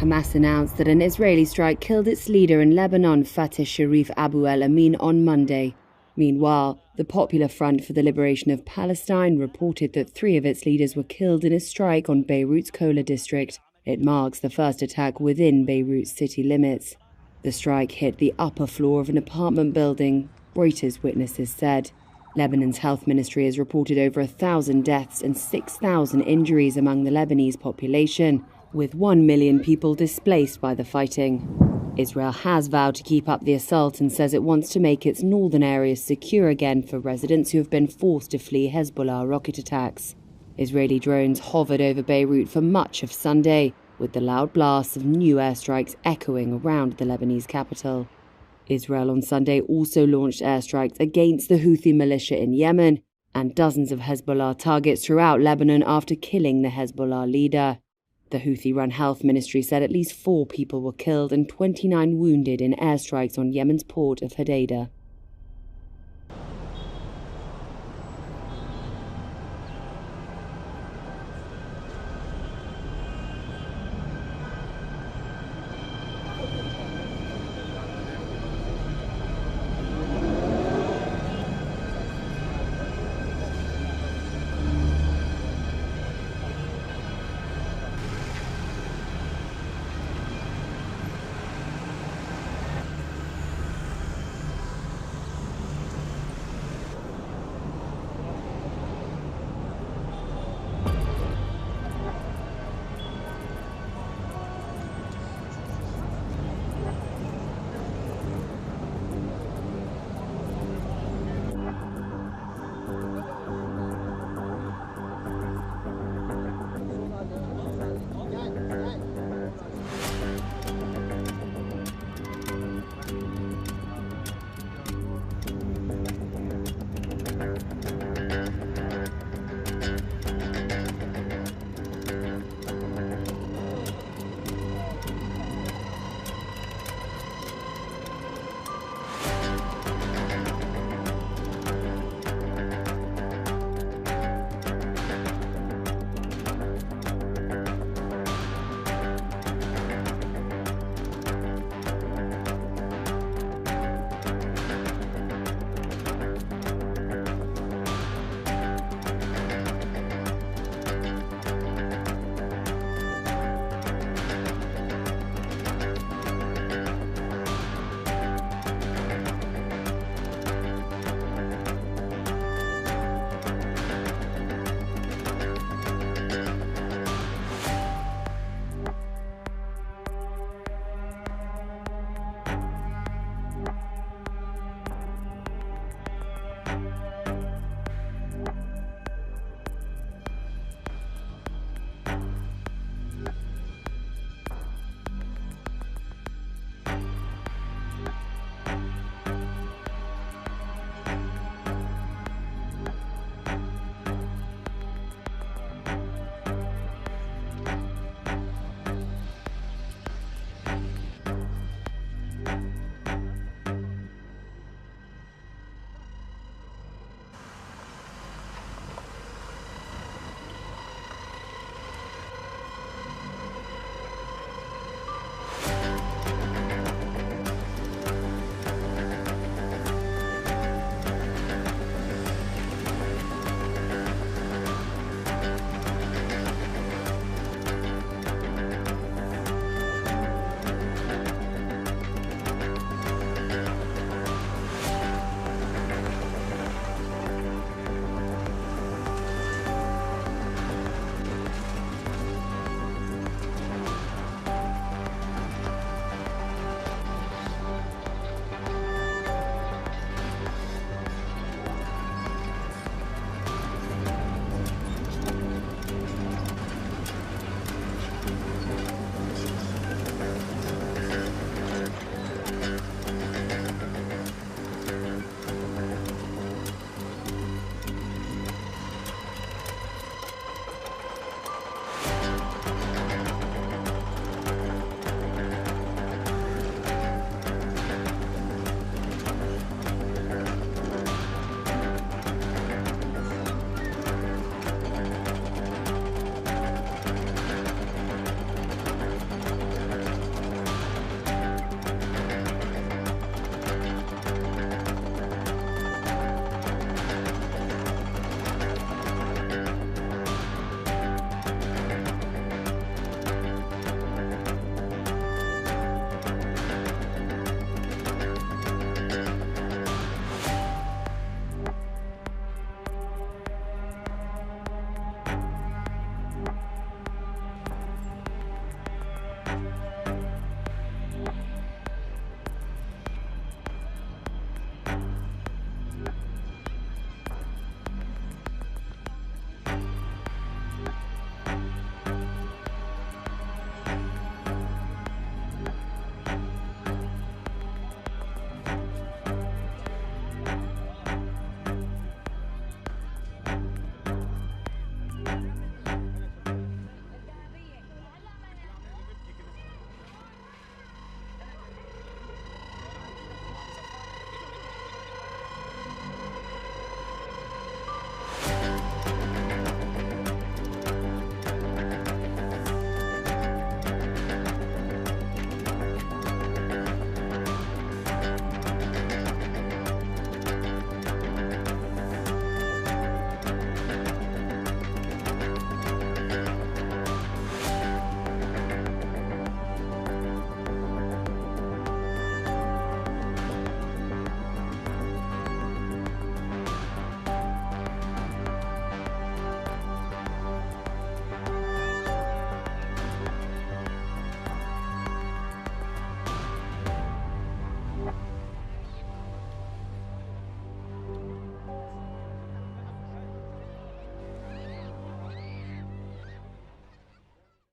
Hamas announced that an Israeli strike killed its leader in Lebanon, Fateh Sharif Abu el-Amin, on Monday. Meanwhile, the Popular Front for the Liberation of Palestine reported that 3 of its leaders were killed in a strike on Beirut's Kola district. It marks the first attack within Beirut's city limits. The strike hit the upper floor of an apartment building, Reuters witnesses said. Lebanon's health ministry has reported over 1,000 deaths and 6,000 injuries among the Lebanese population, with 1 million people displaced by the fighting. Israel has vowed to keep up the assault and says it wants to make its northern areas secure again for residents who have been forced to flee Hezbollah rocket attacks. Israeli drones hovered over Beirut for much of Sunday, with the loud blasts of new airstrikes echoing around the Lebanese capital. Israel on Sunday also launched airstrikes against the Houthi militia in Yemen and dozens of Hezbollah targets throughout Lebanon after killing the Hezbollah leader. The Houthi-run health ministry said at least 4 people were killed and 29 wounded in airstrikes on Yemen's port of Hodeidah.